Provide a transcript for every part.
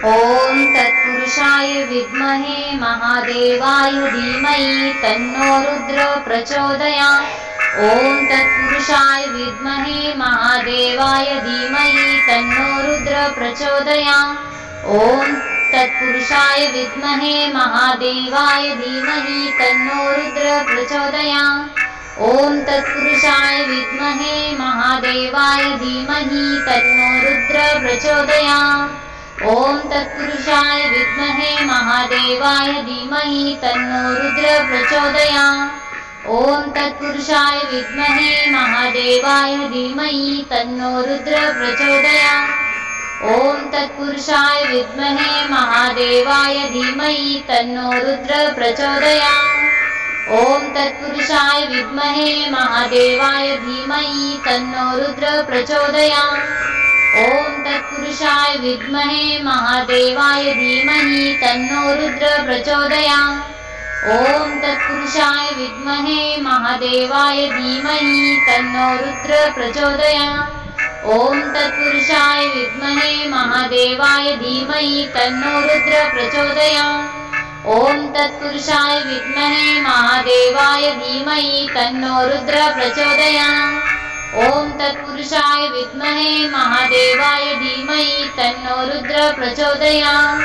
ॐ तत्पुरुषाय विद्महे महादेवाय धीमहि तन्नो रुद्र प्रचोदयात्। ॐ तत्पुरुषाय विद्महे महादेवाय धीमहि तन्नो रुद्र प्रचोदयात्। ॐ तत्पुरुषाय विद्महे महादेवाय धीमहि तन्नो रुद्र प्रचोदयात्। ॐ तत्पुरुषाय विद्महे महादेवाय धीमहि तन्नो रुद्र प्रचोदयात्। ॐ तत्पुरुषाय विद्महे महादेवाय धीमहि तन्नो रुद्र प्रचोदयात्। ॐ तत्पुरुषाय विद्महे महादेवाय धीमहि तन्नो रुद्र प्रचोदयात्। ॐ तत्पुरुषाय विद्महे महादेवाय धीमहि तन्नो रुद्र प्रचोदयात्। ॐ तत्पुरुषाय विद्महे महादेवाय धीमहि तन्नो रुद्र प्रचोदयात्। ॐ तत्पुरुषाय विद्महे महादेवाय धीमहि तन्नो रुद्र प्रचोदयात्। ॐ तत्पुरुषाय विद्महे महादेवाय धीमहि तन्नो रुद्र प्रचोदयात्। ॐ तत्पुरुषाय विद्महे महादेवाय धीमहि तन्नो रुद्र प्रचोदयात्। ॐ तत्पुरुषाय विद्महे महादेवाय धीमहि तन्नो रुद्र प्रचोदयात्। ॐ तत्पुरुषाय विद्महे महादेवाय धीमहि तन्नो रुद्र प्रचोदयात्।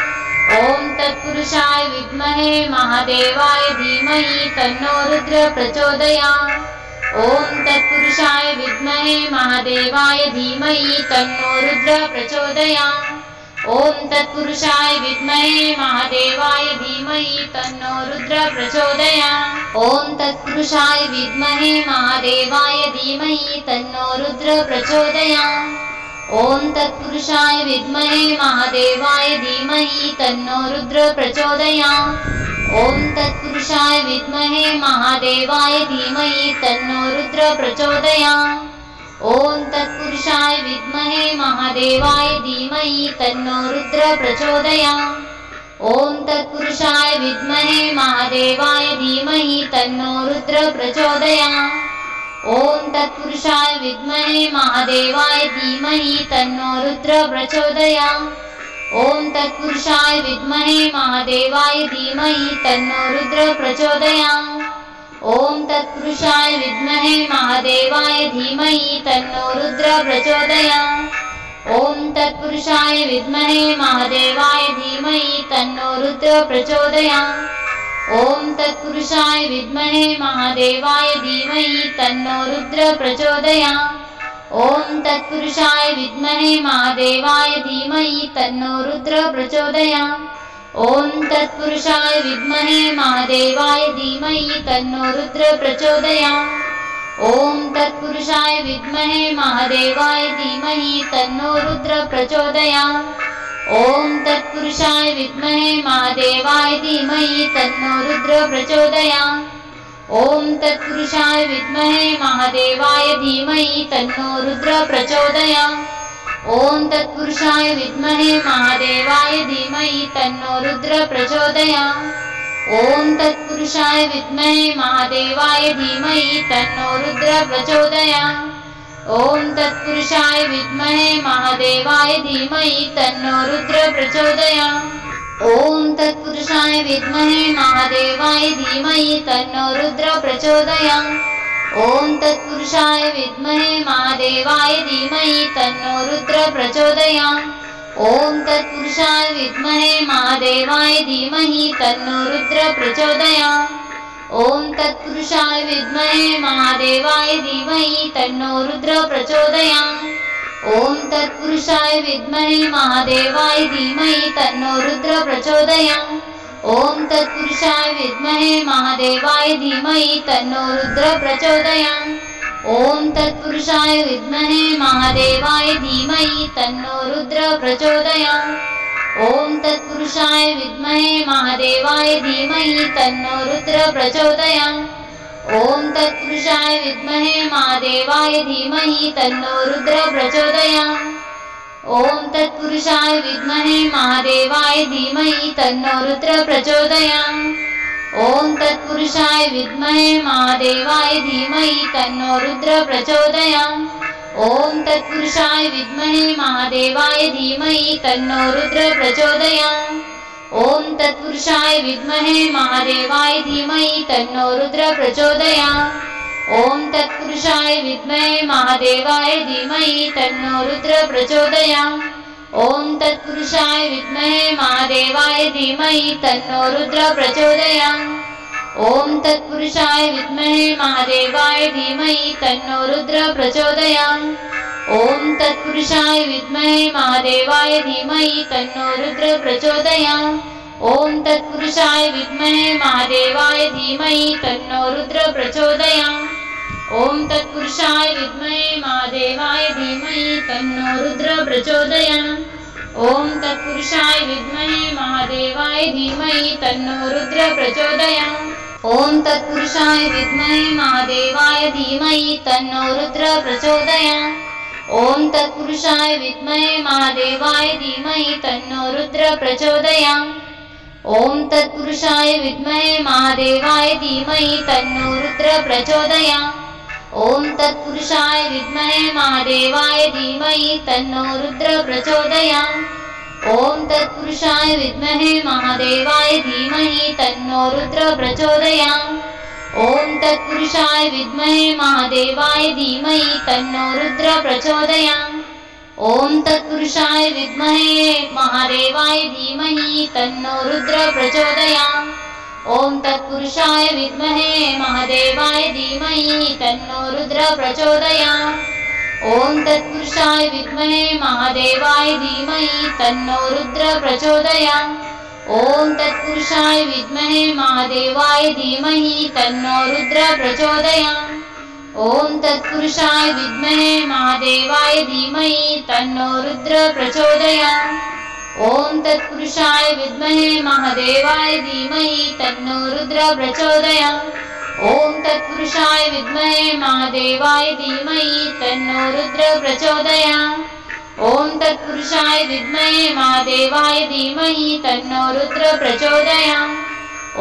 ॐ तत्पुरुषाय विद्महे महादेवाय धीमहि तन्नो रुद्र प्रचोदयात्। ॐ तत्पुरुषाय विद्महे महादेवाय धीमहि तन्नो रुद्र प्रचोदयात्। ॐ तत्पुरुषाय विद्महे महादेवाय धीमहि तन्नो रुद्र प्रचोदयात्। ॐ तत्पुरुषाय विद्महे महादेवाय धीमहि तन्नो रुद्र प्रचोदयात्। ॐ तत्पुरुषाय विद्महे महादेवाय धीमहि तन्नो रुद्र प्रचोदयात्। ॐ तत्पुरुषाय विद्महे महादेवाय धीमहि तन्नो रुद्र प्रचोदयात्। ॐ तत्पुरुषाय विद्महे महादेवाय धीमहि तन्नो रुद्र प्रचोदयात्। ॐ तत्पुरुषाय विद्महे महादेवाय धीमहि तन्नो रुद्र प्रचोदयात्। ॐ तत्पुरुषाय विद्महे महादेवाय धीमहि तन्नो रुद्र प्रचोदयात्। ॐ तत्पुरुषाय विद्महे महादेवाय धीमहि तन्नो रुद्र प्रचोदयात्। ॐ तत्पुरुषाय विद्महे महादेवाय धीमहि तन्नो रुद्र प्रचोदयात्। ॐ तत्पुरुषाय विद्महे महादेवाय धीमहि तन्नो रुद्र प्रचोदयात्। ॐ तत्पुरुषाय विद्महे महादेवाय धीमहि तन्नो रुद्र प्रचोदयात्। ॐ तत्पुरुषाय विद्महे महादेवाय धीमहि तन्नो रुद्र प्रचोदयात्। ॐ तत्पुरुषाय विद्महे महादेवाय धीमहि तन्नो रुद्र प्रचोदयात्। ॐ तत्पुरुषाय विद्महे महादेवाय धीमहि तन्नो रुद्र प्रचोदयात्। ॐ तत्पुरुषाय विद्महे महादेवाय धीमहि तन्नो रुद्र प्रचोदयात्। ॐ तत्पुरुषाय विद्महे महादेवाय धीमहि तन्नो रुद्र प्रचोदयात्। ॐ तत्पुरुषाय विद्महे महादेवाय धीमहि तन्नो रुद्र प्रचोदयात्। ॐ तत्पुरुषाय विद्महे महादेवाय धीमहि तन्नो रुद्र प्रचोदयात्। ॐ तत्पुरुषाय विद्महे महादेवाय धीमहि तन्नो रुद्र प्रचोदयात्। ॐ तत्पुरुषाय विद्महे महादेवाय धीमहि तन्नो रुद्र प्रचोदयात्। ॐ तत्पुरुषाय विद्महे महादेवाय धीमहि तन्नो रुद्र प्रचोदयात्। ॐ तत्पुरुषाय विद्महे महादेवाय धीमहि तन्नो रुद्र प्रचोदयात्। ॐ तत्पुरुषाय विद्महे महादेवाय धीमहि तन्नो रुद्र प्रचोदयात्। ॐ तत्पुरुषाय विद्महे महादेवाय धीमहि तन्नो रुद्र प्रचोदयात्। ॐ तत्पुरुषाय विद्महे महादेवाय धीमहि तन्नो रुद्र प्रचोदयात्। ॐ तत्पुरुषाय विद्महे महादेवाय धीमहि तन्नो रुद्र प्रचोदयात्। ॐ तत्पुरुषाय विद्महे महादेवाय धीमहि तन्नो रुद्र प्रचोदयात्। ॐ तत्पुरुषाय विद्महे महादेवाय धीमहि तन्नो रुद्र प्रचोदयात्। ॐ तत्पुरुषाय विद्महे महादेवाय धीमहि तन्नो रुद्र प्रचोदयात्। ॐ तत्पुरुषाय विद्महे महादेवाय धीमहि तन्नो रुद्र प्रचोदयात्। ॐ तत्पुरुषाय विद्महे महादेवाय धीमहि तन्नो रुद्र प्रचोदयात्। ॐ तत्पुरुषाय विद्महे महादेवाय धीमहि तन्नो रुद्र प्रचोदयात्। ॐ तत्पुरुषाय विद्महे महादेवाय धीमहि तन्नो रुद्र प्रचोदयात्। ॐ तत्पुरुषाय विद्महे महादेवाय धीमहि तन्नो रुद्र प्रचोदयात्। ॐ तत्पुरुषाय विद्महे महादेवाय धीमहि तन्नो रुद्र प्रचोदयात्। ॐ तत्पुरुषाय विद्महे महादेवाय धीमहि तन्नो रुद्र प्रचोदयात्। ॐ तत्पुरुषाय विद्महे महादेवाय धीमहि तन्नो रुद्र प्रचोदयात्। ॐ तत्पुरुषाय विद्महे महादेवाय धीमहि तन्नो रुद्र प्रचोदयात्। ॐ तत्पुरुषाय विद्महे महादेवाय धीमहि तन्नो रुद्र प्रचोदयात्। ॐ तत्पुरुषाय विद्महे महादेवाय धीमहि तन्नो रुद्र प्रचोदयात्। ॐ तत्पुरुषाय विद्महे महादेवाय धीमहि तन्नो रुद्र प्रचोदयात्। ॐ तत्पुरुषाय विद्महे महादेवाय धीमहि तन्नो रुद्र प्रचोदयात्। ॐ तत्पुरुषाय विद्महे महादेवाय धीमहि तन्नो रुद्र प्रचोदयात्। ॐ तत्पुरुषाय विद्महे महादेवाय धीमहि तन्नो रुद्र प्रचोदयात्। ॐ तत्पुरुषाय विद्महे महादेवाय धीमहि तन्नो रुद्र प्रचोदयात्। ॐ तत्पुरुषाय विद्महे महादेवाय धीमहि तन्नो रुद्र प्रचोदयात्। ॐ तत्पुरुषाय विद्महे महादेवाय धीमहि तन्नो रुद्र प्रचोदयात्। ॐ तत्पुरुषाय विद्महे महादेवाय धीमहि तन्नो रुद्र प्रचोदयात्। ॐ तत्पुरुषाय विद्महे महादेवाय धीमहि तन्नो रुद्र प्रचोदयात्। ॐ तत्पुरुषाय विद्महे महादेवाय धीमहि तन्नो रुद्र प्रचोदयात्। ॐ तत्पुरुषाय विद्महे महादेवाय धीमहि तन्नो रुद्र प्रचोदयात्। ॐ तत्पुरुषाय विद्महे महादेवाय धीमहि तन्नो रुद्र प्रचोदयात्। ॐ तत्पुरुषाय विद्महे महादेवाय धीमहि तन्नो रुद्र प्रचोदयात्।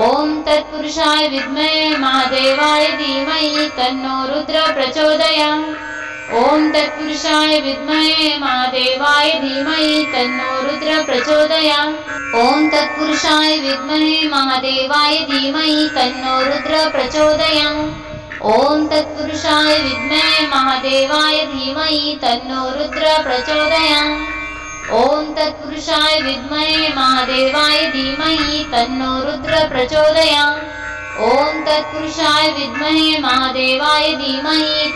ॐ तत्पुरुषाय विद्महे महादेवाय धीमहि तन्नो रुद्र प्रचोदयात्। ॐ तत्पुरुषाय विद्महे महादेवाय धीमहि तन्नो रुद्र प्रचोदयात्। ॐ तत्पुरुषाय विद्महे महादेवाय धीमहि तन्नो रुद्र प्रचोदयात्। ॐ तत्पुरुषाय विद्महे महादेवाय धीमहि तन्नो रुद्र प्रचोदयात्। ॐ तत्पुरुषाय विद्महे महादेवाय धीमहि तन्नो रुद्र प्रचोदयात्। ॐ तत्पुरुषाय विद्महे महादेवाय धीमहि तन्नो रुद्र प्रचोदयात्। ॐ तत्पुरुषाय विद्महे महादेवाय धीमहि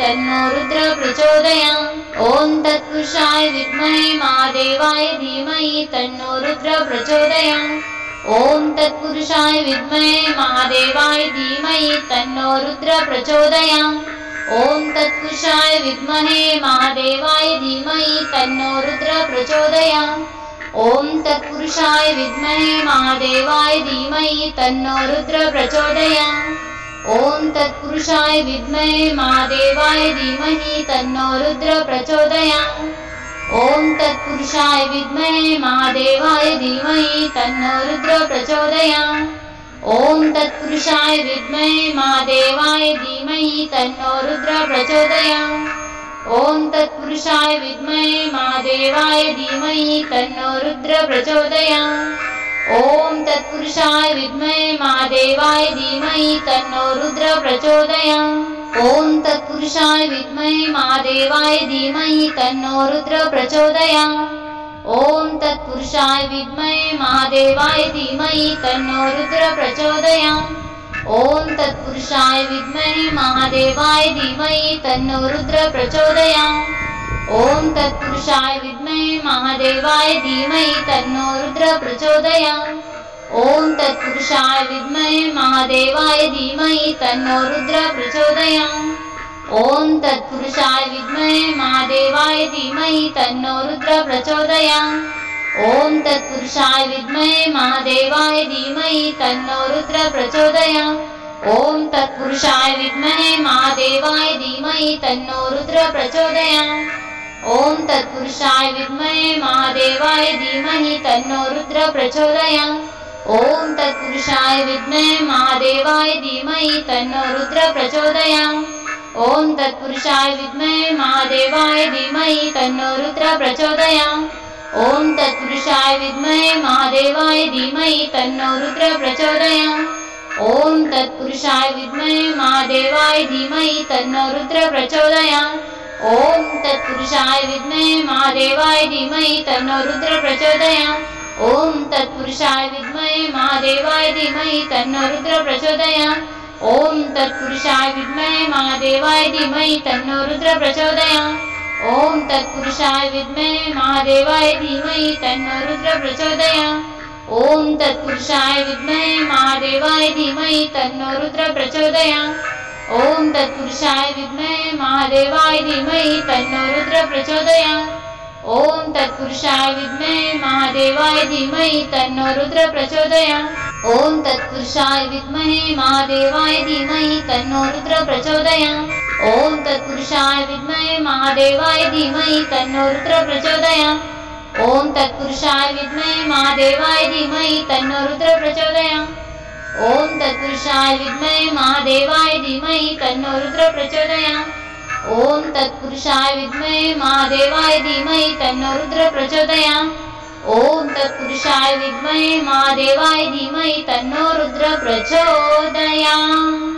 तन्नो रुद्र प्रचोदयात्। ॐ तत्पुरुषाय विद्महे महादेवाय धीमहि तन्नो रुद्र प्रचोदयात्। ॐ तत्पुरुषाय विद्महे महादेवाय धीमहि तन्नो रुद्र प्रचोदयात्। ॐ तत्पुरुषाय विद्महे महादेवाय धीमहि तन्नो रुद्र प्रचोदयात्। ॐ तत्पुरुषाय विद्महे महादेवाय धीमहि तन्नो रुद्र प्रचोदयात्। ॐ तत्पुरुषाय विद्महे महादेवाय धीमहि तन्नो रुद्र प्रचोदयात्। ॐ तत्पुरुषाय विद्महे महादेवाय धीमहि तन्नो रुद्र प्रचोदयात्। ॐ तत्पुरुषाय विद्महे महादेवाय धीमहि तन्नो रुद्र प्रचोदयात्। ॐ तत्पुरुषाय विद्महे महादेवाय धीमहि तन्नो रुद्र प्रचोदयात्। ॐ तत्पुरुषाय विद्महे महादेवाय धीमहि तन्नो रुद्र प्रचोदयात्। ॐ तत्पुरुषाय विद्महे महादेवाय धीमहि तन्नो रुद्र प्रचोदयात्। ॐ तत्पुरुषाय विद्महे महादेवाय धीमहि तन्नो रुद्र प्रचोदयात्। ॐ तत्पुरुषाय विद्महे महादेवाय धीमहि तन्नो रुद्र प्रचोदयात्। ॐ तत्पुरुषाय विद्महे महादेवाय धीमहि तन्नो रुद्र प्रचोदयात्। ॐ तत्पुरुषाय विद्महे महादेवाय धीमहि तन्नो रुद्र प्रचोदयात्। ॐ तत्पुरुषाय विद्महे महादेवाय धीमहि तन्नो रुद्र प्रचोदयात्। ॐ तत्पुरुषाय विद्महे महादेवाय धीमहि तन्नो रुद्र प्रचोदयात्। ॐ तत्पुरुषाय विद्महे महादेवाय धीमहि तन्नो रुद्र प्रचोदयात्। ॐ तत्पुरुषाय विद्महे महादेवाय धीमहि तन्नो रुद्र प्रचोदयात्। ॐ तत्पुरुषाय विद्महे महादेवाय धीमहि तन्नो रुद्रः प्रचोदयात्। ॐ तत्पुरुषाय विद्महे महादेवाय धीमहि तन्नो रुद्रः प्रचोदयात्। ॐ तत्पुरुषाय विद्महे महादेवाय धीमहि तन्नो रुद्रः प्रचोदयात्। ॐ तत्पुरुषाय विद्महे महादेवाय धीमहि तन्नो रुद्रः प्रचोदयात्। ॐ तत्पुरुषाय विद्महे महादेवाय धीमहि तन्नो रुद्रः प्रचोदयात्। ॐ तत्पुरुषाय विद्महे महादेवाय धीमहि तन्नो रुद्रः प्रचोदयात्। ॐ तत्पुरुषाय विद्महे महादेवाय धीमहि तन्नो रुद्रः प्रचोदयात्। ॐ तत्पुरुषाय विद्महे महादेवाय धीमहि तन्नो रुद्रः प्रचोदयात्। ॐ तत्पुरुषाय विद्महे महादेवाय धीमहि तन्नो रुद्रः प्रचोदयात्। ॐ तत्पुरुषाय विद्महे महादेवाय धीमहि तन्नो रुद्रः प्रचोदयात्। ॐ तत्पुरुषाय विद्महे महादेवाय धीमहि तन्नो रुद्रः प्रचोदयात्। ॐ तत्पुरुषाय विद्महे महादेवाय धीमहि तन्नो रुद्रः प्रचोदयात्। ॐ तत्पुरुषाय विद्महे महादेवाय धीमहि तन्नो रुद्रः प्रचोदयात्। ॐ तत्पुरुषाय विद्महे महादेवाय धीमहि तन्नो रुद्रः प्रचोदयात्। ॐ तत्पुरुषाय विद्महे महादेवाय धीमहि तन्नो रुद्रः प्रचोदयात्। ॐ तत्पुरुषाय विद्महे महादेवाय धीमहि तन्नो रुद्रः प्रचोदयात्।